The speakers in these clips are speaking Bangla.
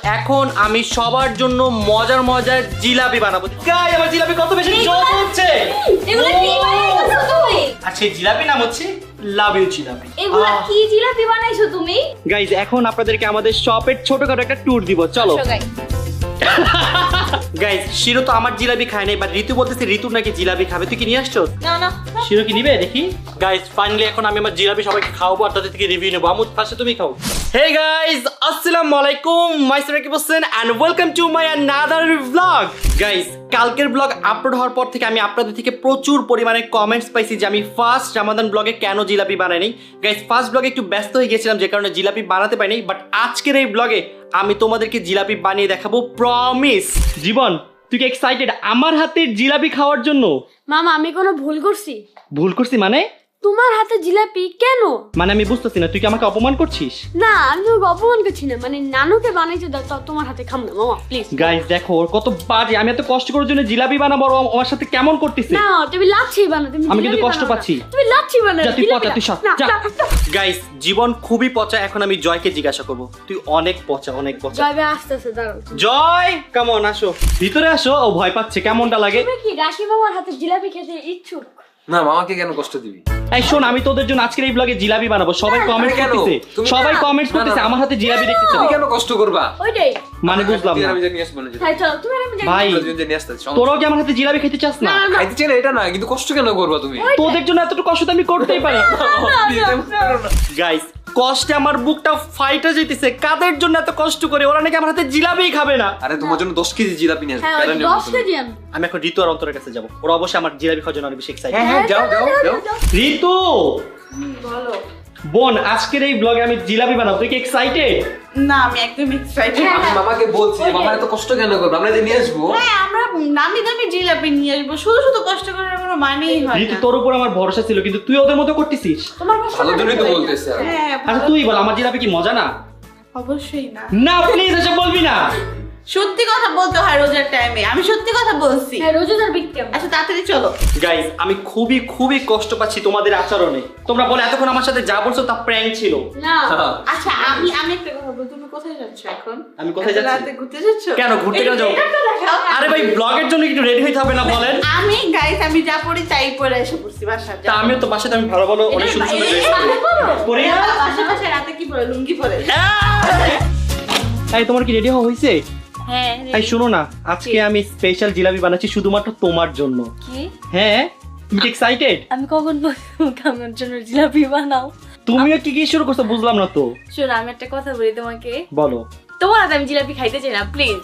এখন আমি সবার জন্য মজার মজার জিলাপি বানাবো। গাইস আমার জিলাপি কত বেশি জল হচ্ছে। এগুলো কি বানাইছো তুমি? আচ্ছা জিলাপি নাম হচ্ছে লাভ ইউ জিলাপি। এগুলো কি জিলাপি বানাইছো তুমি? গাইস এখন আপনাদেরকে আমাদের শপের ছোটখাটো একটা ট্যুর দিব, চলো। গাইস শিরো তো আমার জিলাপি খায় নাই, বাট ঋতু বলতেছে ঋতু নাকি জিলাপি খাবে। তুই কি নিয়ে আসছো? না না শিরো কি নিবে দেখি। গাইস ফাইনালি এখন আমি আমার জিলাপি সবাইকে খাওয়াবো আর তাদের থেকে রিভিউ নেবো। আমুদ ফার্স্টে তুমি খাও। হে গাইস আসসালামু আলাইকুম, my self Rakib Hossain and welcome to my another blog. Guys কালকের ব্লগ আপলোড হওয়ার পর থেকে আমি আপনাদের থেকে প্রচুর পরিমাণে কমেন্টস পাইছি যে আমি ফার্স্ট রমাদান ব্লগে কেন জিলাপি বানাইনি। গাইস ফার্স্ট ব্লগে একটু ব্যস্ত হয়ে গেছিলাম যে কারণে জিলাপি বানাতে পারিনি, বাট আজকের এই ব্লগে আমি তোমাদেরকে জিলাপি বানিয়ে দেখাবো, প্রমিস। জীবন তুই কি এক্সাইটেড আমার হাতের জিলাপি খাওয়ার জন্য? মামা আমি কোনো ভুল করছি? ভুল করছি মানে? তোমার হাতে জিলাপি কেন? মানে আমি বুঝতেছি না, তুই কি আমাকে অপমান করছিস? না আমি তোমাকে অপমান করছি না, মানে নানুকে বানাইতে দাও, তোমার হাতে খাম না মামা প্লিজ। গাইস দেখো ওর কত বাজে, আমি এত কষ্ট করার জন্য জিলাপি বানাবো আর ও আমার সাথে কেমন করতেছে। না তুমি লাচ্ছি বানাও, তুমি আমি কিন্তু জিলাপি কষ্ট বানাও না। পাচ্ছি। তুমি লাচ্ছি বানাও, যা তুই জিলাপি পচা, তুই সর, না, যা। না, না। গাইস জীবন খুবই পচা, এখন আমি জয়কে জিজ্ঞাসা করব। তুই অনেক পচা, অনেক পচা। জয়বে আস্তে আস্তে দাঁড়াও। জয় কেমন, আসো ভিতরে আসো। ও ভয় পাচ্ছে, কেমনটা লাগে? তুমি কি রাখি মামার হাতে জিলাপি খেতে ইচ্ছুক? না মামাকে কেন কষ্ট দিবি? এই শোন, আমি তোদের জন্য আজকের এই ব্লগে জিলাপি বানাবো। সবাই কমেন্টস কেন? করতেছে, তুমি- সবাই না, কমেন্টস না, করতেছে না, আমার হাতে জিলাপি দেখতে চাও। তুমি কেন কষ্ট করবা? ওইটাই মানে বুঝলাম না আমি জানি আসবো না। তাই চলো তুমি আমি জানি। ভাই। নিয়ে আসতে তোরাও কি আমার হাতে জিলাপি খেতে চাস না? না, না। খাইতে চাই না এটা না, কিন্তু কষ্ট কেন করবা তুমি? তোদের জন্য এতটুকু কষ্ট তো আমি করতেই পারি। গাইস কষ্টে আমার বুকটা ফাইটা যেতেছে। কাদের জন্য এত কষ্ট করে? ওরা নাকি আমার হাতে জিলাপি খাবে না। আরে তোমার জন্য 10 কেজি জিলাপি নিয়ে আসবো। হ্যাঁ কেন ওই নিয়ে 10 আসবো? কেজি আমি। আমি এখন ঋতু আর অন্তরের কাছে যাবো, ওরা অবশ্যই আমার জিলাপি খাওয়ার জন্য অনেক বেশি এক্সাইটেড। হ্যাঁ হ্যাঁ যাও যাও যাও। ঋতু বলো। বোন, আজকের এই ব্লগে আমি জিলাপি বানাবো, তুই কি এক্সাইটেড? না আমি একদম এক্সাইটেড। হ্যাঁ, আমি মামাকে বলছি যে মামা এত কষ্ট কেন করবে, আমরা যে নিয়ে আসবো। হ্যাঁ আমরা নামি দামি জিলাপি নিয়ে আসবো, শুধু শুধু কষ্ট করার কোনো মানেই হয় ঋতু না। তোর উপর আমার ভরসা ছিল, কিন্তু তুই ওদের মতো করতেছিস। তোমার কষ্ট ভালো জন্যই তো হয় না। বলতেছে। হ্যাঁ আচ্ছা তুই বল, আমার জিলাপি কি মজা না? অবশ্যই না। না প্লিজ এসব বলবি না। সত্যি কথা বলতে হয় রোজার টাইমে, আমি সত্যি কথা বলছি। হ্যাঁ রোজাদার বিক্রম। আচ্ছা তাড়াতাড়ি চলো। গাইস আমি খুবই খুবই কষ্ট পাচ্ছি তোমাদের আচরণে। তোমরা বলে এতক্ষণ আমার সাথে যা বলছো তা প্র্যাঙ্ক ছিল। না আচ্ছা আমি একটা কথা বলবো, তুমি কোথায় যাচ্ছ এখন? আমি কোথায় এত যাচ্ছি? রাতে ঘুরতে যাচ্ছ? কেন ঘুরতে কেন যাবো? এটা তো দেখাও। আরে ভাই ব্লগের জন্য একটু রেডি হইতে হবে না বলেন? আমি গাইস আমি যা পড়ি তাই পরে এসে পড়ছি বাসা। তা আমিও তো বাসাতে আমি ভালো ভালো অনেক সুন্দর সুন্দর ড্রেস পরি। বাসা রাতে কি পরে? লুঙ্গি পরে। এই তোমার কি রেডি হওয়া হয়েছে? হ্যাঁ এই শোনো না, আজকে আমি স্পেশাল জিলাপি বানাচ্ছি শুধুমাত্র তোমার জন্য। কি? হ্যাঁ তুমি কি এক্সাইটেড? আমি কখন বলবো আমার জন্য জিলাপি বানাও? তুমিও কি কি শুরু করছো বুঝলাম না তো। শোনো আমি একটা কথা বলি তোমাকে, বলো। তোমার হাতে আমি জিলাপি খাইতে চাই না প্লিজ।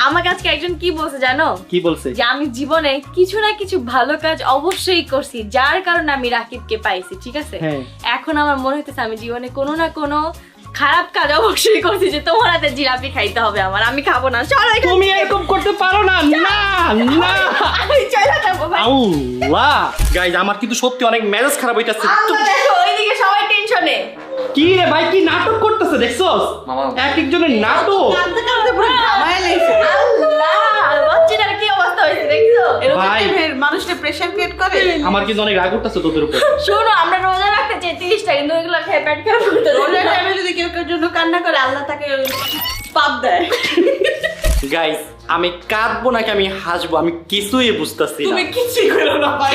আমাকে আজকে একজন কি বলছে জানো? কি বলছে? যে আমি জীবনে কিছু না কিছু ভালো কাজ অবশ্যই করছি, যার কারণে আমি রাকিবকে পাইছি, ঠিক আছে? হ্যাঁ। এখন আমার মনে হইতেছে আমি জীবনে কোনো না কোনো খারাপ কাজ অবশ্যই করছি, যে তোমার হাতে জিলাপি খাইতে হবে আমার। আমি খাবো না, চলো এখান তুমি থেকে। এরকম করতে পারো না। না না আমি চলে যাবো ভাই। আল্লাহ গাইস আমার কিন্তু সত্যি অনেক মেজাজ খারাপ হইতাছে। আল্লাহ, দেখো ওইদিকে সবাই টেনশনে। কি রে ভাই, কি নাটক করতেছে দেখছস? মামা। এক একজনের নাটক। কাঁদতে কাঁদতে পুরো ঘামায় লেগেছে। আল্লাহ বাচ্চাটার কি অবস্থা হয়েছে দেখছো? এরকম ভাই। টাইপের মানুষটা প্রেশার ক্রিয়েট করে। আমার কিন্তু অনেক রাগ উঠতেছে তোদের উপর। শোনো আমরা রোজা রাখতে চাই 30টা, কিন্তু ওইগুলো খেয়ে পেট খারাপ করতে রোজার টাইমে যদি কেউ কেউ জন্য কান্না করে আল্লাহ তাকে পাপ দেয়। গাইস আমি কাঁদবো নাকি আমি হাসবো আমি কিছুই বুঝতেছি না। তুমি কিছুই করো না ভাই।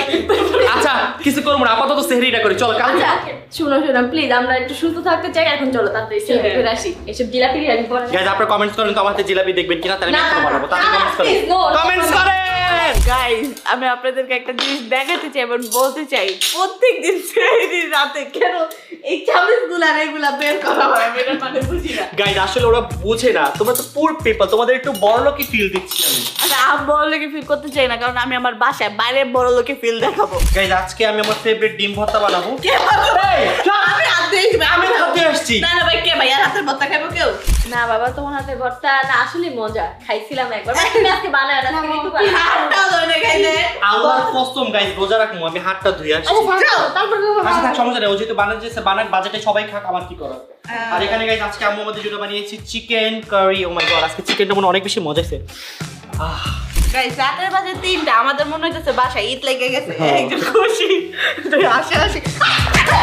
আচ্ছা কিছু করবো না, আপাতত সেহরিটা করি। চলো কালকে। আচ্ছা শোনো শোনো প্লিজ, আমরা একটু সুস্থ থাকতে চাই। এখন চলো তাড়াতাড়ি সেলফি করে আসি। এসব জিলাপি আমি পরে গাইস আপনারা কমেন্টস করেন তো আমার হাতে জিলাপি দেখবেন কিনা, তাহলে আমি না, একটা বানাবো। তাহলে না, কমেন্টস করেন, please, no, no, comments no. করেন। গাইস আমি আপনাদেরকে একটা জিনিস দেখাতে চাই এবং বলতে চাই, প্রত্যেকদিন সেদিন রাতে কেন এই চামচগুলা আর এগুলা বের করা হয় আমি এটা মানে বুঝি না। গাইস আসলে ওরা বুঝে না, তোমরা তো পুর পিপল, তোমাদের একটু বড় লোকই ফিল দিচ্ছি আমি। আচ্ছা আমি বড় লোকে ফিল করতে চাই না, কারণ আমি আমার বাসায় বাইরে বড় লোকে ফিল দেখাবো। গাইস আজকে আমি আমার ফেভারিট ডিম ভর্তা বানাবো। কে বানাবে? এই, চল। আমি হাত দিয়ে আমি হাতে আসছি। না না ভাই, কে ভাই আর হাতের ভর্তা খাবো কেউ? না বাবা তোমার হাতে ভর্তা না আসলে মজা, খাইছিলাম একবার। তুমি আজকে বানায় না, তুমি একটু বানাও। হাতটাও ধরে খাইলে। আল্লাহর কসম গাইস রোজা রাখবো, আমি হাতটা ধুয়ে আসছি। আচ্ছা থাকো, তারপর আচ্ছা থাক সমস্যা নেই, ও যেহেতু বানাচ্ছে বানাক, বাজেটে সবাই খাক, আমার কি করার। আর এখানে গাইস আজকে আম্মু আমাদের জন্য বানিয়েছি চিকেন কারি। ও মাই গড আজকে চিকেনটা মনে হয় অনেক বেশি মজা হয়েছে। গাইস রাতের বাজে 3টা, আমাদের মনে হইতেছে বাসায় ঈদ লেগে গেছে। হ্যাঁ। একজন খুশি তুই হাসি হাসি।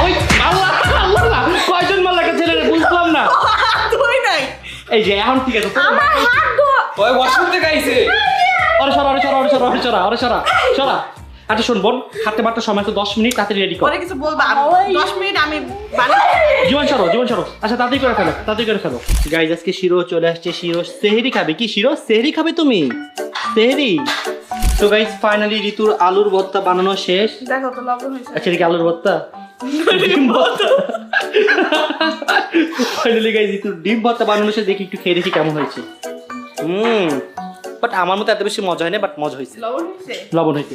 ওই আল্লাহ আল্লাহ কয়জন মাল লাগে ছেলে বুঝলাম না। তুই নাই এই যে এখন ঠিক আছে আমার হাত ধোয়া ওই ওয়াশরুম থেকে আইছে আরে সরা আচ্ছা শোন বোন হাতে মাত্র সময় তো 10 মিনিট তাড়াতাড়ি রেডি কর পরে কিছু বলবা 10 মিনিট আমি বানাই জীবন সরো আচ্ছা তাড়াতাড়ি করে ফেলো গাইজ আজকে শিরো চলে আসছে শিরো সেহরি খাবে কি শিরো সেহরি খাবে তুমি সেহরি তো গাইজ ফাইনালি ঋতুর আলুর ভর্তা বানানো শেষ দেখো তো লবণ হয়েছে আচ্ছা এটা কি আলুর ভর্তা ডিম ভর্তা ফাইনালি গাইজ ঋতুর ডিম ভর্তা বানানো শেষ দেখি একটু খেয়ে দেখি কেমন হয়েছে বাট আমার মতো এত বেশি মজা হয় না বাট মজা হয়েছে লবণ হয়েছে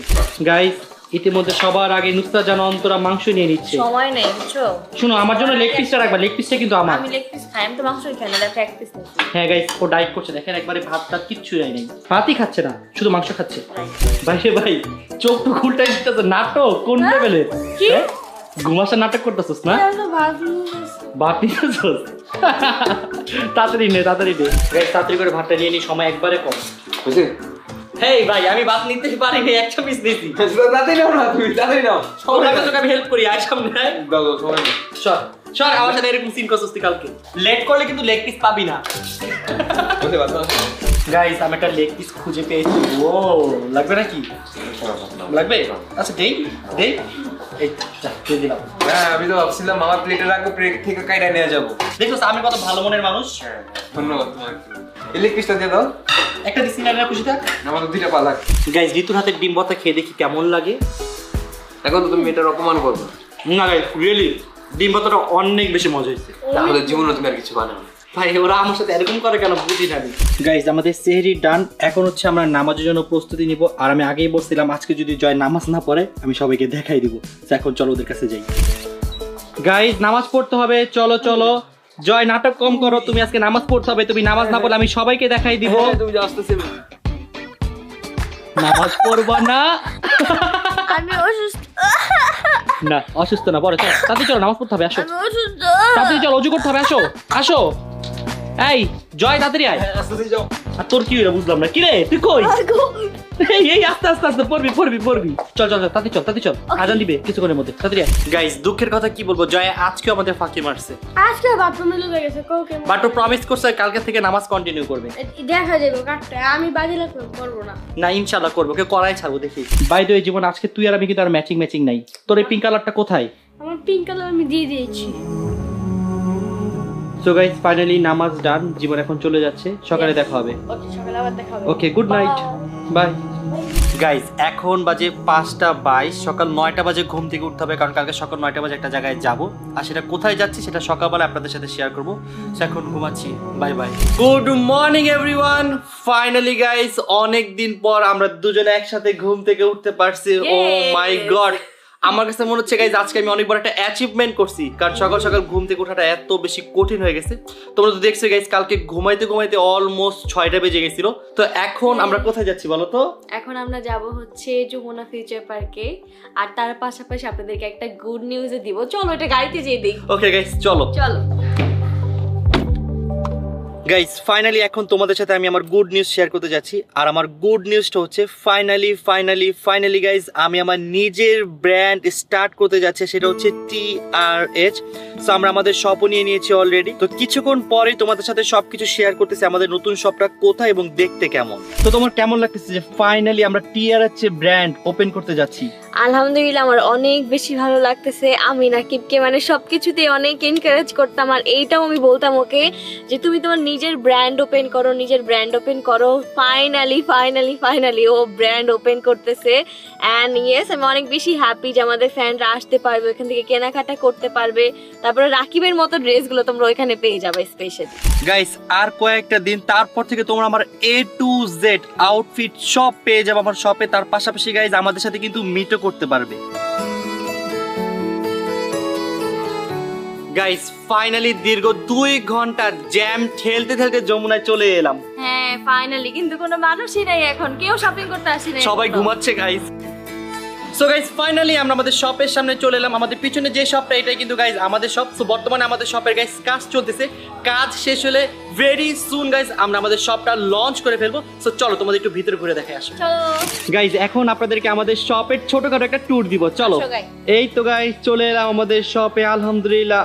গাইজ ইতিমধ্যে সবার আগে নুসরাত জানো অন্তরা মাংস নিয়ে নিচ্ছে সময় নেই বুঝছো শুনো আমার জন্য লেগ পিসটা রাখবা লেগ পিসটা কিন্তু আমার আমি লেগ পিস খাই আমি তো মাংসই খাই না দেখো এক পিস নিচ্ছি হ্যাঁ গাইস ও ডাইট করছে দেখেন একবারে ভাত টাত কিচ্ছু নাই ভাতই খাচ্ছে না শুধু মাংস খাচ্ছে ভাই রে ভাই চোখ তো খুলটাই দিতেছে নাটক কোন লেভেলে কি? ঘুমাসা নাটক করতেছস না ভাত নিতেছস তাড়াতাড়ি নে গাইস তাড়াতাড়ি করে ভাতটা নিয়ে নি সময় একবারে কম বুঝলি হেই ভাই আমি ভাত নিতে পারিনি একটা পিস দিছি তাড়াতাড়ি নাও না তুমি তাড়াতাড়ি নাও ওরা তোকে আমি হেল্প করি আয় সামনে দাও সময় নেই। সর আমার সাথে এরকম সিন করছিস তুই কালকে লেট করলে কিন্তু লেগ পিস পাবি না বুঝতে পারছো গাইস আমি একটা লেগ পিস খুঁজে পেয়েছি ও লাগবে নাকি লাগবে আচ্ছা দেই এই যা দিয়ে দিলাম হ্যাঁ আমি তো ভাবছিলাম আমার প্লেটে রাখবো প্লেট থেকে কাইটা নিয়ে যাবো দেখো আমি কত ভালো মনের মানুষ ধন্যবাদ তোমাকে ইলেক পিসটা দিয়ে দাও একটা দিছি না খুশি থাক আমার তো দুইটা পালাক গাইস ঋতুর হাতের ডিম ভর্তা খেয়ে দেখি কেমন লাগে এখন তো তুমি এটার অপমান করবে না গাইস রিয়েলি ডিম ভর্তাটা অনেক বেশি মজা হয়েছে তাহলে জীবনে তুমি আর কিছু বানাও ভাই ওরা আমার সাথে এরকম করে কেন বুঝি না গাইস আমাদের সেহরি ডান এখন হচ্ছে আমরা নামাজের জন্য প্রস্তুতি নিব আর আমি আগেই বলছিলাম আজকে যদি জয় নামাজ না পড়ে আমি সবাইকে দেখাই দিব এখন চলো ওদের কাছে যাই গাইস নামাজ পড়তে হবে চলো জয় নাটক কম করো তুমি আজকে নামাজ পড়তে হবে তুমি নামাজ না পড়লে আমি সবাইকে দেখাই দিব তুমি যে আসতেছে নামাজ পড়বা না আমি অসুস্থ না অসুস্থ না পরে তাড়াতাড়ি চলো নামাজ পড়তে হবে আসো আমি অসুস্থ তাড়াতাড়ি চলো অজু করতে হবে আসো এই জয় তাড়াতাড়ি আয় আসতেছে যাও আর তোর কি হইলো বুঝলাম না কি রে তুই কই এই আস্তে পড়বি চল তাড়াতাড়ি চল আজান দিবে কিছুক্ষণের মধ্যে তাড়াতাড়ি গাইস দুঃখের কথা কি বলবো জয় আজকে আমাদের ফাঁকি মারছে আজকে বাথরুমে লেগে গেছে কাউকে বাট ও প্রমিস করছে কালকে থেকে নামাজ কন্টিনিউ করবে দেখা যাবে কাটতে আমি বাজে লাগবে করবো না না ইনশাআল্লাহ করবো ওকে করাই ছাড়বো দেখি বাই দ্য ওয়ে জীবন আজকে তুই আর আমি কিন্তু আর ম্যাচিং নাই তোর এই পিঙ্ক কালারটা কোথায় আমার পিঙ্ক কালার আমি দিয়ে দিয়েছি সো গাইস ফাইনালি নামাজ ডান জীবন এখন চলে যাচ্ছে সকালে দেখা হবে ওকে সকালে আবার দেখা হবে okay good night bye guys এখন বাজে 5:22 সকাল 9টা বাজে ঘুম থেকে উঠতে হবে কারণ কালকে সকাল 9টা বাজে একটা জায়গায় যাব আর সেটা কোথায় যাচ্ছি সেটা সকালবেলা আপনাদের সাথে শেয়ার করব এখন ঘুমাচ্ছি bye good morning everyone finally guys অনেক দিন পর আমরা দুজনে একসাথে ঘুম থেকে উঠতে পারছি ও মাই গড আমার কাছে মনে হচ্ছে গাইজ আজকে আমি অনেক বড় একটা অ্যাচিভমেন্ট করছি কারণ সকাল সকাল ঘুম থেকে ওঠাটা এত বেশি কঠিন হয়ে গেছে তোমরা তো দেখছো গাইজ কালকে ঘুমাইতে অলমোস্ট 6টা বেজে গেছিল তো এখন আমরা কোথায় যাচ্ছি বলো তো এখন আমরা যাব হচ্ছে যমুনা ফিউচার পার্কে আর তার পাশাপাশি আপনাদেরকে একটা গুড নিউজও দিব চলো এটা গাড়িতে যেয়ে দিই ওকে গাইজ চলো গাইস ফাইনালি এখন তোমাদের সাথে আমি আমার গুড নিউজ শেয়ার করতে যাচ্ছি আর আমার গুড নিউজটা হচ্ছে ফাইনালি গাইস আমি আমার নিজের ব্র্যান্ড স্টার্ট করতে যাচ্ছি সেটা হচ্ছে TRH সো আমরা আমাদের শপও নিয়ে নিয়েছি অলরেডি তো কিছুক্ষণ পরেই তোমাদের সাথে সবকিছু শেয়ার করতেছি আমাদের নতুন শপটা কোথায় এবং দেখতে কেমন তো তোমার কেমন লাগতেছে যে ফাইনালি আমরা TRH ব্র্যান্ড ওপেন করতে যাচ্ছি আলহামদুলিল্লাহ আমার অনেক বেশি ভালো লাগতেছে আমি নাকিবকে মানে সবকিছুতে অনেক এনকারেজ করতাম আর এইটাও আমি বলতাম ওকে যে তুমি তোমার নিজের ব্র্যান্ড ওপেন করো ফাইনালি ও ব্র্যান্ড ওপেন করতেছে অ্যান্ড ইয়েস আমি অনেক বেশি হ্যাপি যে আমাদের ফ্যানরা আসতে পারবে ওখান থেকে কেনাকাটা করতে পারবে তারপরে রাকিবের মতো ড্রেসগুলো তোমরা ওইখানে পেয়ে যাবে স্পেশালি গাইস আর কয়েকটা দিন তারপর থেকে তোমরা আমার A to Z আউটফিট সব পেয়ে যাবে আমার শপে তার পাশাপাশি গাইস আমাদের সাথে কিন্তু মিটও করতে পারবে গাইস ফাইনালি দীর্ঘ 2 ঘন্টা জ্যাম ঠেলতে যমুনায় চলে এলাম হ্যাঁ ফাইনালি কিন্তু কোনো মানুষই নাই এখন কেউ শপিং করতে আসে না সবাই ঘুমাচ্ছে গাইস সো গাইস ফাইনালি আমরা আমাদের শপের সামনে চলে এলাম আমাদের পিছনে যে শপটা এটাই কিন্তু গাইস আমাদের শপ সো বর্তমানে আমাদের শপের গাইস কাজ চলতেছে কাজ শেষ হলে ভেরি সুন গাইস আমরা আমাদের শপটা লঞ্চ করে ফেলবো সো চলো তোমাদের একটু ভিতরে ঘুরে দেখাই আসো চলো গাইস এখন আপনাদেরকে আমাদের শপের ছোটখাটো একটা ট্যুর দিব চলো আসো, guys। এই তো গাইস চলে এলাম আমাদের শপে আলহামদুলিল্লাহ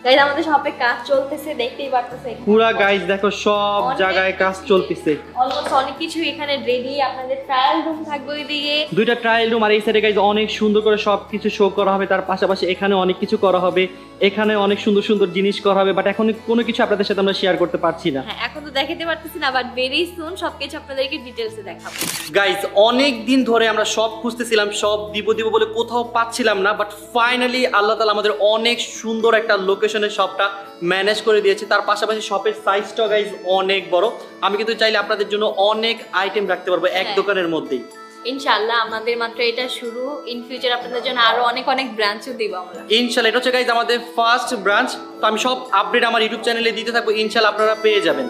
গাইস আমাদের শপে কাজ চলতেছে, দেখতেই পারতেছেন পুরা গাইস দেখো সব জায়গায় কাজ চলতেছে। অলমোস্ট অনেক কিছু এখানে রেডি। আপনাদের ট্রায়াল রুম থাকবে ওইদিকে, দুইটা ট্রায়াল রুম, আর এই সাইডে গাইস অনেক সুন্দর করে সবকিছু শো করা হবে। তার পাশাপাশি এখানে অনেক কিছু করা হবে, এখানে অনেক সুন্দর সুন্দর জিনিস করা হবে, বাট এখন কোনো কিছু আপনাদের সাথে আমরা শেয়ার করতে পারছি না। হ্যাঁ এখন তো দেখাতে পারতেছি না, বাট ভেরি সুন সবকিছু আপনাদেরকে ডিটেইলসে দেখাবো। গাইস অনেক দিন ধরে আমরা সব খুঁজতেছিলাম, সব দিব বলে কোথাও পাচ্ছিলাম না, বাট ফাইনালি আল্লাহ তাআলা আমাদের অনেক সুন্দর একটা লোকেশনে শপটা ম্যানেজ করে দিয়েছে। তার পাশাপাশি শপের সাইজটা গাইস অনেক বড়। আমি কিন্তু চাইলে আপনাদের জন্য অনেক আইটেম রাখতে পারবো এক দোকানের মধ্যেই। ইনশাআল্লাহ আমাদের মাত্র এটা শুরু, ইন ফিউচার আপনাদের জন্য আরো অনেক অনেক ব্রাঞ্চও দেব আমরা ইনশাআল্লাহ। এটা হচ্ছে গাইস আমাদের ফার্স্ট ব্রাঞ্চ, তো আমি সব আপডেট আমার ইউটিউব চ্যানেলে দিতে থাকবো, ইনশাআল্লাহ আপনারা পেয়ে যাবেন।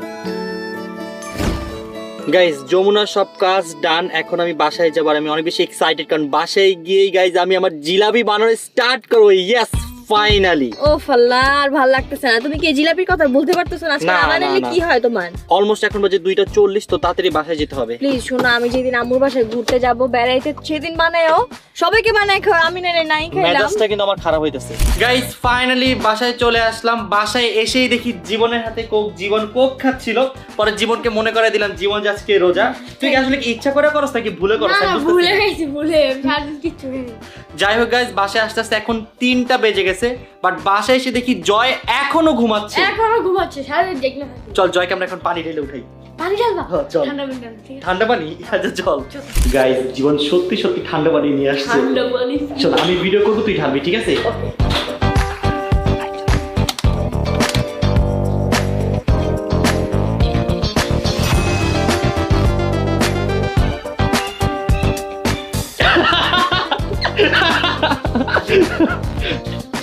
গাইস যমুনা সব কাজ ডান, এখন আমি বাসায় যাবো। আর আমি অনেক বেশি এক্সাইটেড, কারণ বাসায় গিয়েই গাইস আমি আমার জিলাপি বানানো স্টার্ট করবো। Yes finally. ও ফাল্লা, আর ভালো লাগতেছে না। তুমি কি জিলাপির কথা বলতে পারতেছো না? আজকে না, না বানালে না, কি হয় তোমার? অলমোস্ট এখন বাজে 2:40, তো তাড়াতাড়ি বাসায় যেতে হবে। প্লিজ শোনো, আমি যেদিন আম্মুর বাসায় ঘুরতে যাব বেড়াইতে, সেদিন বানায়ও, সবাইকে বানায় খাও, আমি না নাই খাইলাম। মেজাজটা কিন্তু আমার খারাপ হইতেছে। গাইস ফাইনালি বাসায় চলে আসলাম। বাসায় এসেই দেখি জীবনের হাতে কোক, জীবন কোক খাচ্ছিল। পরে জীবনকে মনে করে দিলাম জীবন আজকে রোজা। তুই কি আসলে কি ইচ্ছা করে করছ নাকি ভুলে করছ? না ভুলে গেছি, ভুলে সারাদিন কিচ্ছু খাইনি। যাই হোক গাইস বাসায় আসতে আসতে এখন 3টা বেজে গেছে, বাট বাসায় এসে দেখি জয় এখনো ঘুমাচ্ছে। এখনো ঘুমাচ্ছে, সারাদিন জেগে থাকি। চল জয়কে আমরা এখন পানি ঢেলে উঠাই। পানি ঢালবা? হ্যাঁ, চল। ঠান্ডা পানি ঢাল, ঠিক আছে? ঠান্ডা পানি? আচ্ছা চল। গাইস জীবন সত্যি সত্যি ঠান্ডা পানি নিয়ে আসছে। ঠান্ডা পানি। চল আমি ভিডিও করবো, তুই ঢালবি, ঠিক আছে?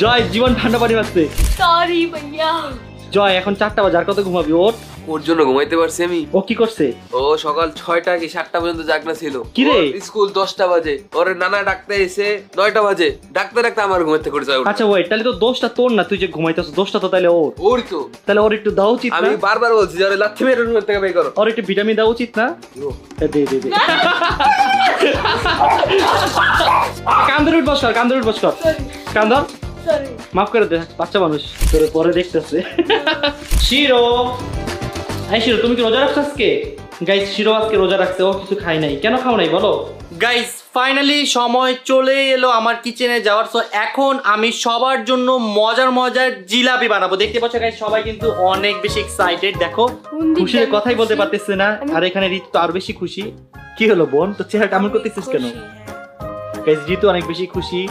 জয় জীবন ঠান্ডা পানি মারছে। সরি ভাইয়া। জয় এখন 4টা বাজে, আর কত ঘুমাবি? ওর ওর জন্য ঘুমাইতে পারছি আমি। ও কি করছে? ও সকাল 6টা কি 7টা পর্যন্ত জাগনা ছিল। কি রে? ওর স্কুল 10টা বাজে, ওর নানা ডাকতে এসে 9টা বাজে, ডাকতে ডাকতে আমার ঘুমাইতে করে যায়। আচ্ছা ওই তাহলে তো দোষটা তোর না, তুই যে ঘুমাইতেছ, দোষটা তো তাহলে ওর। ওর তো তাহলে ওর একটু দেওয়া উচিত আমি না? বারবার বলছি যে ওরে লাথি মেরে রুম থেকে বের করো। ওর একটু ভিটামিন দেওয়া উচিত না? দে দে দে। কান্দর উঠ বস কর, কান্দর উঠ বস কর, কান্দর। সরি। মাফ করে দে, বাচ্চা মানুষ তোর পরে দেখতেছে। শিরো, এই শিরো তুমি কি রোজা রাখছো আজকে? গাইস শিরো আজকে রোজা রাখছে, ও কিছু খাই নাই। কেন খাও নাই বলো? গাইস ফাইনালি সময় চলে এলো আমার কিচেনে যাওয়ার। সো এখন আমি সবার জন্য মজার মজার জিলাপি বানাবো। দেখতে পাচ্ছ গাইস সবাই কিন্তু অনেক বেশি এক্সাইটেড। দেখো খুশির কথাই বলতে পারতেছে না। আর এখানে ঋতু তো আরো বেশি খুশি। কি হলো বোন, তোর চেহারা কেমন করতেছিস কেন? গাইস ঋতু অনেক বেশি খুশি,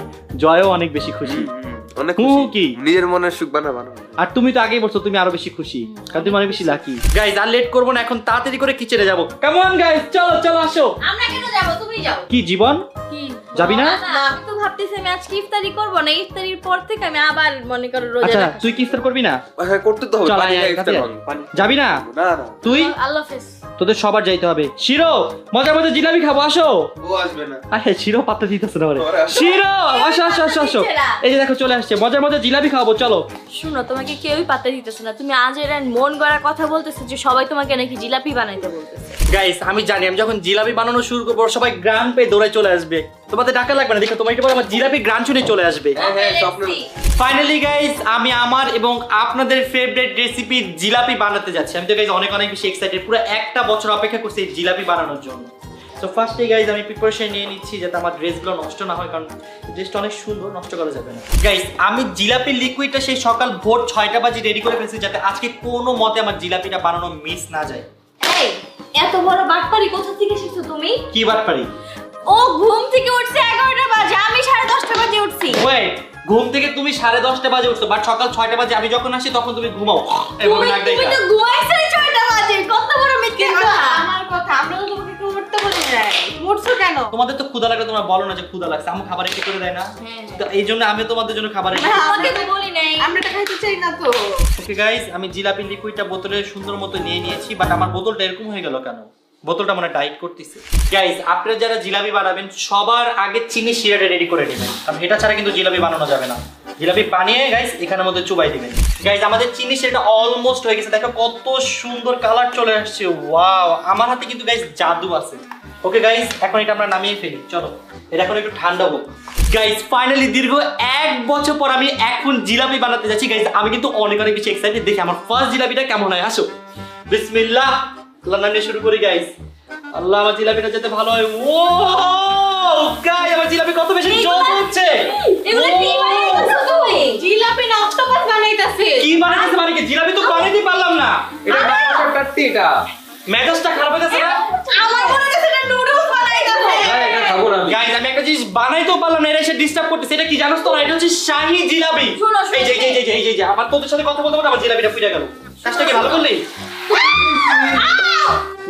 জয়ও অনেক বেশি খুশি। অনেক হু খুশি কি? নিজের মনের সুখ বানানো। আর তুমি তো আগেই বলছো তুমি আরো বেশি খুশি, কারণ তুমি অনেক বেশি লাকি। গাইস আর লেট করবো না, এখন তাড়াতাড়ি করে কিচেনে যাবো। কেমন গাইস, চলো চলো আসো। আমরা কেন যাব? তুমি যাও। কি জীবন কি যাবি না? আমি তো ভাবতেছি আমি আজকে ইফতারি করব না, ইফতারির পর থেকে আমি আবার মনে করো রোজা আচ্ছা রাখবো। তুই কি ইফতার করবি না? হ্যাঁ করতে তো হবে। চল, পানি আয়, খাই আয়, ইফতার কাছে করবো। আয়। যাবি না না না তুই? আল্লাহ হাফেজ। তোদের সবার যাইতে হবে। শিরো মজা মজা জিলাপি খাবো, আসো। ও আসবে না। আরে শিরো পাত্তা দিতেছে না ওরে। ওরে আসো। শিরো আসো আসো আসো আসো। এই যে দেখো চলে আসছে, মজার মজা জিলাপি খাবো, চলো। শুনো, তোমাকে কেউই পাত্তা দিতেছে না। তুমি আজ এর মন গড়া কথা বলতেছো যে সবাই তোমাকে নাকি জিলাপি বানাইতে বলতেছে। গাইস আমি জানি আমি যখন জিলাপি বানানো শুরু করবো সবাই গ্রান পেয়ে দৌড়ে চলে আসবে। তোমাদের ডাকা লাগবে না, দেখো তোমাকে পরে আমার জিলাপি গ্রান শুনে চলে আসবে। হ্যাঁ হ্যাঁ স্বপ্ন। ফাইনালি গাইস আমি আমার এবং আপনাদের ফেভারিট রেসিপি জিলাপি বানাতে যাচ্ছি। আমি তো গাইস অনেক অনেক বেশি এক্সাইটেড, পুরো একটা বছর অপেক্ষা করছি এই জিলাপি বানানোর জন্য। তো ফার্স্টে গাইস আমি প্রিপারেশন নিয়ে নিচ্ছি যাতে আমার ড্রেসগুলো নষ্ট না হয়, কারণ ড্রেসটা অনেক সুন্দর, নষ্ট করা যাবে না। গাইস আমি জিলাপির লিকুইডটা সেই সকাল ভোর 6টা বাজে রেডি করে ফেলছি, যাতে আজকে কোনো মতে আমার জিলাপিটা বানানো মিস না যায়। এই এত বড় বাটপারি কোথা থেকে শিখছো তুমি? কি বাটপারি? ও ঘুম থেকে উঠছে 11টা বাজে, আমি 10:30টা বাজে উঠছি। ওয়েট, ঘুম থেকে তুমি 10:30 বাজে উঠছো, বাট সকাল 6টা বাজে আমি যখন আসি তখন তুমি ঘুমাও। এভাবে নাক তুমি ডাইকা। তো ঘুমাইছই 6টা বাজে, কত বড় মিথ্যা কথা। আমার কথা, আমরা তো তোমাকে একটু উঠতে বলি নাই। উঠছো কেন? তোমাদের তো ক্ষুধা লাগলে তোমরা বলো না যে ক্ষুধা লাগছে, আমি খাবার একটু করে দেয় না? তো এই জন্য আমি তোমাদের জন্য খাবার একটু। তোমাকে তো বলি নাই। আমরা এটা খাইতে চাই না তো। ওকে গাইস আমি জিলাপি লিকুইডটা বোতলে সুন্দর মতো নিয়ে নিয়েছি, বাট আমার বোতলটা এরকম হয়ে গেল কেন? বোতলটা মানে ডাইট করতেছে। গাইস আপনারা যারা জিলাপি বানাবেন সবার আগে চিনি শিরাটা রেডি করে নেবেন, কারণ এটা ছাড়া কিন্তু জিলাপি বানানো যাবে না। জিলাপি বানিয়ে গাইস এখানের মধ্যে চুবাই দিবেন। গাইস আমাদের চিনি শিরাটা অলমোস্ট হয়ে গেছে, দেখো কত সুন্দর কালার চলে আসছে। ওয়াও, আমার হাতে কিন্তু গাইস জাদু আছে। ওকে গাইস, এখন এটা আমরা নামিয়ে ফেলি, চলো এটা এখন একটু ঠান্ডা হোক। গাইস ফাইনালি দীর্ঘ 1 বছর পর আমি এখন জিলাপি বানাতে যাচ্ছি। গাইস আমি কিন্তু অনেক অনেক বেশি এক্সাইটেড, দেখি আমার ফার্স্ট জিলাপিটা কেমন হয়। আসো বিসমিল্লাহ, আল্লাহ নামে শুরু করি গাইস। আল্লাহ আমার জিলাপিটা যাতে ভালো হয়। ও গাইস আমার জিলাপি কত বেশি জল হচ্ছে। এগুলো কি বানাইছো তুমি? জিলাপি না অক্টোপাস বানাইতাছে। কি বানাইছে মানে কি? জিলাপি তো বানাইতে পারলাম না। এটা কাটতে এটা মেজাজটা খারাপ হয়ে গেছে না? আমার মনে হচ্ছে এটা নুডলস বানাইতাছে। এটা খাবো না। গাইস আমি একটা জিনিস বানাইতেও পারলাম না, এটা এসে ডিস্টার্ব করতেছে। এটা কি জানোস তো? এটা হচ্ছে শাহী জিলাপি। শোনো, এই যে এই যে এই যে এই যে আমার তোদের সাথে কথা বলতে বলতে আমার জিলাপিটা ফুটে গেল। কাজটা কি ভালো করলি?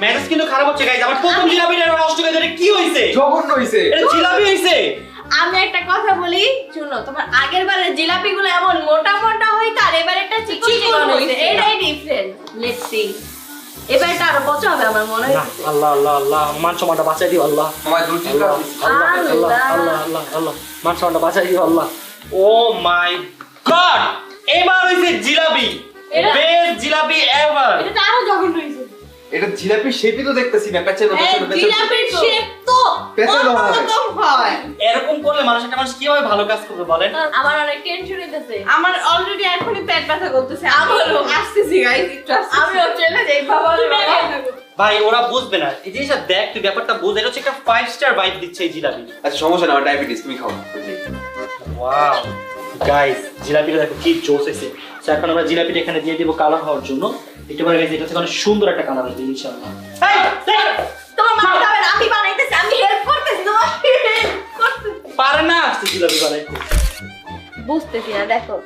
মেজাজ কিন্তু খারাপ হচ্ছে গাইস। আমার প্রথম জিলাপিটা নষ্ট হয়ে গেছে। কি হইছে? জঘন্য হইছে। এটা জিলাপি হইছে। আমি একটা কথা বলি, শুনো, তোমার আগের বারের জিলাপিগুলো এমন মোটা মোটা হইতো আর এবারে এটা চিকন চিকন হইছে। এটাই ডিফারেন্ট। Let's see. এবার এটা আরো পচা হবে আমার মনে হয়। আল্লাহ আল্লাহ আল্লাহ, মান সম্মানটা বাঁচাই দিও আল্লাহ। আমার দুই চিন্তা আল্লাহ আল্লাহ আল্লাহ আল্লাহ আল্লাহ, মান সম্মানটা বাঁচাই দিও আল্লাহ। ও মাই গড, এবার হইছে জিলাপি, বেস্ট জিলাপি এভার। এটা আরো জঘন্য হয়েছে। এটা জিলাপি শেপই তো দেখতেছি না, পেছানো পেছানো জিলাপির শেপ তো পেছানো হয়। অন্যরকম হয়। এরকম করলে একটা মানুষ কিভাবে ভালো কাজ করবে বলেন? আমার অনেক টেনশন হইতেছে। আমার অলরেডি এখনই পেট ব্যথা করতেছে। আমারও আসতেছি গাইস, একটু আসতেছি। আমিও চলে যাই বাবা। ভাই ওরা বুঝবে না এই জিনিসটা, দেখ তুই ব্যাপারটা বুঝ। এটা হচ্ছে একটা 5 স্টার ভাইব দিচ্ছে এই জিলাপি। আচ্ছা সমস্যা না, আমার ডায়াবেটিস, তুমি খাও। ওয়াও গাইস, জিলাপিটা দেখো কি জোস হয়েছে। সো এখন আমরা জিলাপিটা এখানে দিয়ে দেব কালার হওয়ার জন্য। একটু পরে গাইস এটা থেকে অনেক সুন্দর একটা কালার আসবে ইনশাআল্লাহ। এই তোমার মাথা হবে না, আমি বানাইতেছি, আমি হেল্প করতেছি, তোমার পারে না আসতে জিলাপি বানাইতে। বুঝতেছি না, দেখো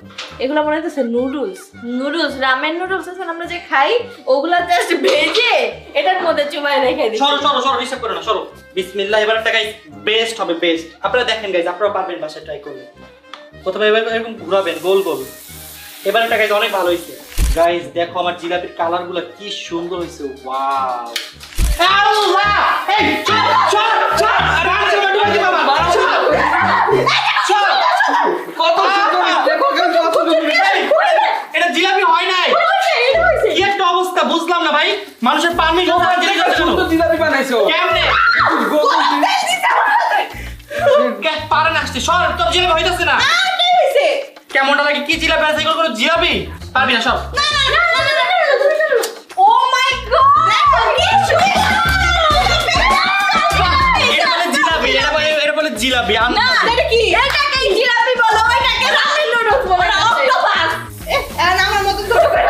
এগুলো মনে হচ্ছে নুডলস। নুডলস, রামেন নুডলস আছে না আমরা যে খাই, ওগুলা জাস্ট ভেজে এটার মধ্যে চুবাই রেখে দিই। সরো সরো সরো, রিসেপ্ট করো না, সরো। বিসমিল্লাহ, এবার একটা গাইস বেস্ট হবে, বেস্ট। আপনারা দেখেন গাইস, আপনারা পারবেন বাসায় ট্রাই করলে। প্রথমে এবার এরকম ঘোরাবেন গোল গোল। এবার একটা গাইস অনেক ভালো হয়েছে। গাইস দেখো আমার জিলাপির কালারগুলো কি সুন্দর হয়েছে। ওয়াও আল্লাহ, এই চল চল চল, মান সম্মান ডুবাই দিবা বাবা, চল চল। কত সুন্দর দেখো কেন কত সুন্দর। এটা জিলাপি হয় নাই, কি একটা অবস্থা বুঝলাম না ভাই। মানুষের পারমিশন ছাড়া জিলাপি হচ্ছে কেন? সুন্দর জিলাপি বানাইছো। কেমনে গ্যাস পারে না আসতে? সর, তোর জিলাপি হইতাছে না। কি হইছে? কেমনটা লাগে? কি জিলাপি আছে এগুলো? কোনো জিলাপি পারবি না, সব। ও মাই গড, দেখো কি সুন্দর। এটা বলে জিলাপি, এটা বলে জিলাপি। না, এটা কি? এটাকে জিলাপি বলো, ওইটাকে রামেন নুডলস বলো, এটা অক্টোপাস। এখন আমার মত ছোট করে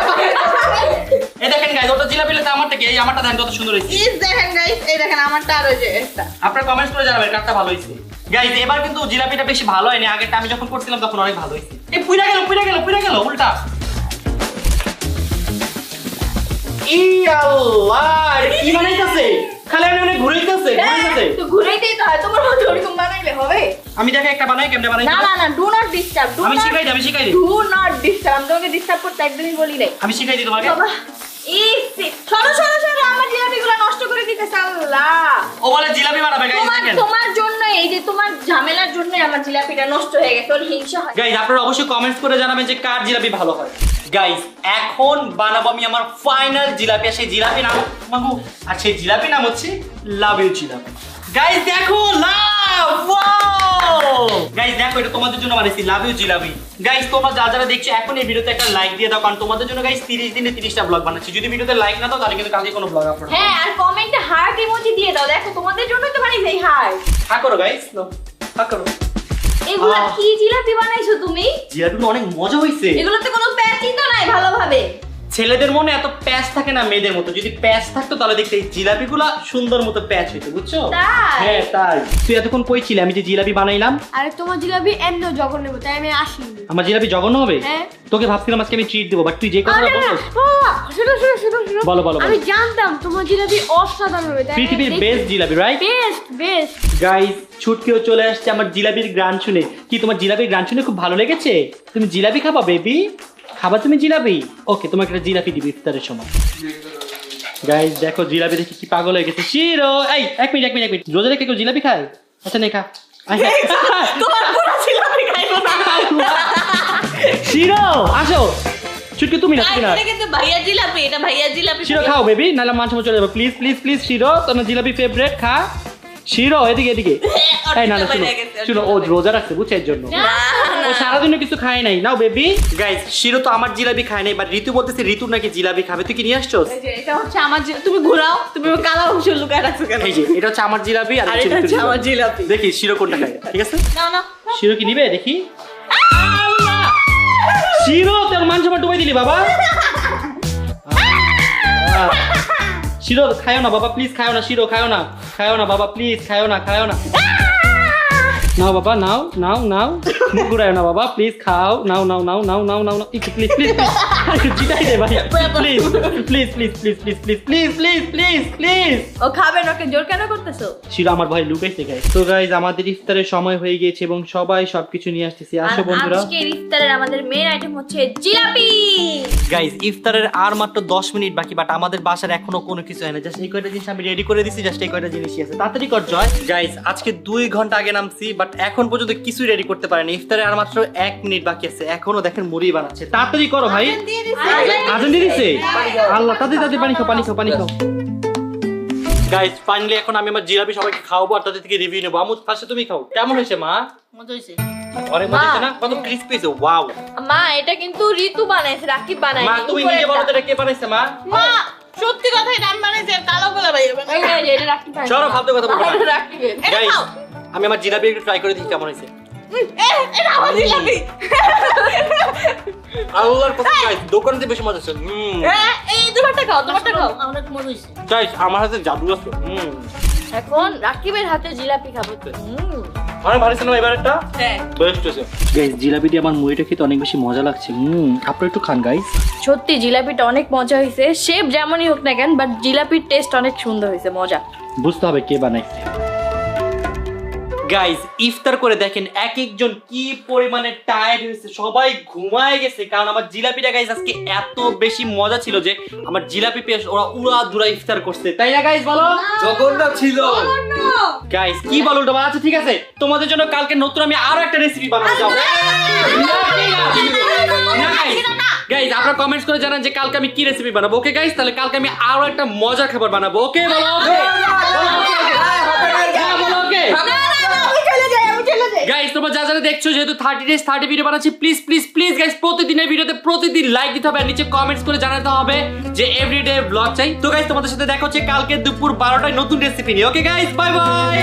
এই দেখেন গাইস, ওটা জিলাপি লেতে আমার থেকে এই আমারটা দেখেন কত সুন্দর হয়েছে। ইস দেখেন গাইস, এই দেখেন আমারটা আর ওই যে এটা। আপনারা কমেন্টস করে জানাবেন কারটা ভালো হয়েছে। গাইস এবার কিন্তু জিলাপিটা বেশি ভালো হয়নি, আগেরটা আমি যখন করছিলাম তখন অনেক ভালো হয়েছে। এই পুইরা গেল উল্টা। ই আল্লাহ, এটা কি বানাইতাছে? খালি অনেক ঘুরাইতাছে। তো ঘুরাইতেই তো হয়, তোমার মতো ওরকম বানাইলে হবে। আমি দেখে একটা বানাই, কেমনে বানাই? না না না, ডু নট ডিস্টার্ব, আমি শিখাই দিই। Do not disturb. আমি তোমাকে ডিস্টার্ব করতে একদমই বলি নাই। আমি শিখাই দিই তোমাকে। বাবা, সরো সরো সরো, আমার জিলাপিগুলো নষ্ট করে দিতেছে। আল্লাহ, ও বলে জিলাপি বানাবে গাইস দেখেন। তোমার জন্য, এই যে তোমার ঝামেলার জন্য আমার জিলাপিটা নষ্ট হয়ে গেছে। ওর হিংসা হয়। গাইস আপনারা অবশ্যই কমেন্টস করে জানাবেন যে কার জিলাপি ভালো হয়। গাইস এখন বানাবো আমি আমার ফাইনাল জিলাপি। আর সেই জিলাপি নাম মাগু, আর সেই জিলাপি নাম হচ্ছে লাভ ইউ জিলাপি। গাইস দেখো লাভ, ওয়াও গাইস দেখো এটা তোমাদের জন্য বানাইছি লাভ ইউ জিলাপি। গাইস তোমরা যারা দেখছো এখন এই ভিডিওতে একটা লাইক দিয়ে দাও, কারণ তোমাদের জন্য গাইস 30 দিনে 30টা ব্লগ বানাচ্ছি। যদি ভিডিওতে লাইক না দাও তাহলে কিন্তু কালকে কোনো ব্লগ আপলোড হবে না। হ্যাঁ, আর কমেন্টে হার্ট ইমোজি দিয়ে দাও। দেখো তোমাদের জন্যই তো বানাইছি এই হার্ট। হ্যাঁ করো গাইস, নো হ্যাঁ করো। এগুলা কি জিলাপি বানাইছো তুমি? জিলাপিগুলো অনেক মজা হইছে। এগুলোতে কোনো প্যাচই তো নাই ভালোভাবে। ছেলেদের মনে এত প্যাচ থাকে না মেয়েদের মতো। যদি প্যাচ থাকতো তাহলে দেখতে এই জিলাপিগুলো সুন্দর মতো প্যাচ হইতো, বুঝছো? তাই? হ্যাঁ তাই। তুই এতক্ষণ কই ছিলে? আমি যে জিলাপি বানাইলাম। আরে তোমার জিলাপি এমনি জঘন্য হবে, তাই আমি আসিনি। আমার জিলাপি জঘন্য হবে? হ্যাঁ। তোকে ভাবছিলাম আজকে আমি ট্রিট দেবো, বাট তুই যে কথাটা আরে না, বলছিস। শোনো শোনো শোনো শোনো, বলো, বলো, বলো। আমি জানতাম তোমার জিলাপি অসাধারণ হবে, তাই পৃথিবীর best jalebi, right? Best guys ছুটকেও চলে আসছে আমার জিলাপির গ্রান শুনে। কি তোমার জিলাপির গ্রান শুনে খুব ভালো লেগেছে? তুমি জিলাপি খাবা বেবি? খাবা তুমি জিলাপি? ওকে, তোমাকে একটা জিলাপি দিবি ইফতারের সময়। গাইস দেখো জিলাপি দেখে কি পাগল হয়ে গেছে। শিরো, এই এক মিনিট, রোজা রেখে কেউ জিলাপি খায়? আচ্ছা নে খা। তোমার পুরো জিলাপি খাইবো না। শিরো আসো। ছুটকে তুমি না, তুমি না। এটা কিন্তু ভাইয়া জিলাপি, এটা ভাইয়া জিলাপি। শিরো খাও বেবি, নাহলে মান সম্মান চলে যাবে। প্লিজ প্লিজ প্লিজ শিরো, তোমার জিলাপি ফেভারিট, খা। শিরো এদিকে এদিকে এই না না শুনো শুনো ও রোজা রাখছে বুঝছো এর জন্য ও সারাদিনও কিছু খায় নাই নাও বেবি গাইস শিরো তো আমার জিলাপি খায় নাই বাট ঋতু বলতেছে ঋতু নাকি জিলাপি খাবে তুই কি নিয়ে আসছস এই যে এটা হচ্ছে আমার তুমি ঘোরাও তুমি কালো অংশ লুকায় রাখছো কেন এই যে এটা হচ্ছে আমার জিলাপি আর আর এটা হচ্ছে আমার জিলাপি দেখি শিরো কোনটা খায় ঠিক আছে না না শিরো কি নিবে দেখি আল্লাহ শিরো তোর মান সম্মান ডুবাই দিলি বাবা শিরো খায়ও না বাবা প্লিজ খায়ও না শিরো খায়ও না বাবা প্লিজ খায়ও না নাও বাবা নাও নাও নাও মুখ ঘুরায়ও না বাবা প্লিজ খাও নাও নাও নাও নাও নাও নাও একটু প্লিজ প্লিজ জিতাই দে ভাই please please please please please please please please please please ও খাবে না ওকে জোর কেন করতেছো শিরো আমার ভাই লুকাইছে গাইস তো গাইস আমাদের ইফতারের সময় হয়ে গিয়েছে এবং সবাই সবকিছু নিয়ে আসতেছি আসো বন্ধুরা আজকের ইফতারের আমাদের মেইন আইটেম হচ্ছে জিলাপি গাইস ইফতারের আর মাত্র 10 মিনিট বাকি বাট আমাদের বাসার এখনো কোনো কিছু হয় না জাস্ট এই কয়টা জিনিস আমি রেডি করে দিছি জাস্ট এই কয়টা জিনিসই আছে তাড়াতাড়ি কর জয় গাইস আজকে 2 ঘন্টা আগে নামছি বাট এখন পর্যন্ত কিছুই রেডি করতে পারেনি ইফতারে আর মাত্র 1 মিনিট বাকি আছে এখনো দেখেন মুড়ি বানাচ্ছে তাড়াতাড়ি করো ভাই আজান দিয়ে দিছে আল্লাহ তাড়াতাড়ি পানি খাও গাইস ফাইনালি এখন আমি আমার জিলাপি সবাইকে খাওয়াবো আর তাদের থেকে রিভিউ নেবো আমু ফার্স্টে তুমি খাও কেমন হয়েছে মা মজা হইছে অনেক মজা হয়েছে না কত ক্রিসপি হয়েছে ওয়াও মা এটা কিন্তু ঋতু বানাইছে রাকিব বানাইছে মা তুমি নিজে বলো তো এটা কে বানাইছে মা মা সত্যি কথাই নাম বানাইছে কালো গোলা ভাই এই যে এটা রাখতে পারি চলো ফালতু কথা বলবো না রাকিব এটা গাইস খাও আমি আমার জিলাপি একটু ট্রাই করে দেখি কেমন হয়েছে এটা আমার জিলাপি আল্লাহর কসম গাইস দোকানে বেশি মজা হচ্ছে এই তোমারটা খাও অনেক মজা হইছে গাইস আমার হাতে জাদু আছে এখন রাকিবের হাতে জিলাপি খাবো অনেক ভালো ছিল এবার একটা হ্যাঁ বেস্ট হয়েছে গাইস জিলাপি দিয়ে আমার মুড়িটা খেতে অনেক বেশি মজা লাগছে আপনারা একটু খান গাইস সত্যি জিলাপিটা অনেক মজা হয়েছে শেপ যেমনই হোক না কেন বাট জিলাপির টেস্ট অনেক সুন্দর হয়েছে মজা বুঝতে হবে কে বানাইছে গাইস ইফতার করে দেখেন এক একজন কি পরিমাণে টায়ার্ড হয়েছে সবাই ঘুমায় গেছে কারণ আমার জিলাপিটা গাইস আজকে এত বেশি মজা ছিল যে আমার জিলাপি পেয়ে ওরা উড়াধুরা ইফতার করছে তাই না গাইস বলো জঘন্য ছিল গাইস কি বলো ওটা আচ্ছা ঠিক আছে তোমাদের জন্য কালকে নতুন আমি আরো একটা রেসিপি বানাবো যাও গাইস আপনারা কমেন্টস করে জানান যে কালকে আমি কি রেসিপি বানাবো ওকে গাইস তাহলে কালকে আমি আরো একটা মজার খাবার বানাবো ওকে বলো ওকে বলো ওকে গাইস তোমরা যা যা দেখছো যেহেতু 30 ডেজ 30 ভিডিও বানাচ্ছি প্লিজ প্লিজ প্লিজ গাইস প্রতিদিনের ভিডিওতে প্রতিদিন লাইক দিতে হবে আর নিচে কমেন্টস করে জানাতে হবে যে এভরিডে ব্লগ চাই তো গাইস তোমাদের সাথে দেখা হচ্ছে কালকে দুপুর 12টায় নতুন রেসিপি নিয়ে ওকে গাইস বাই বাই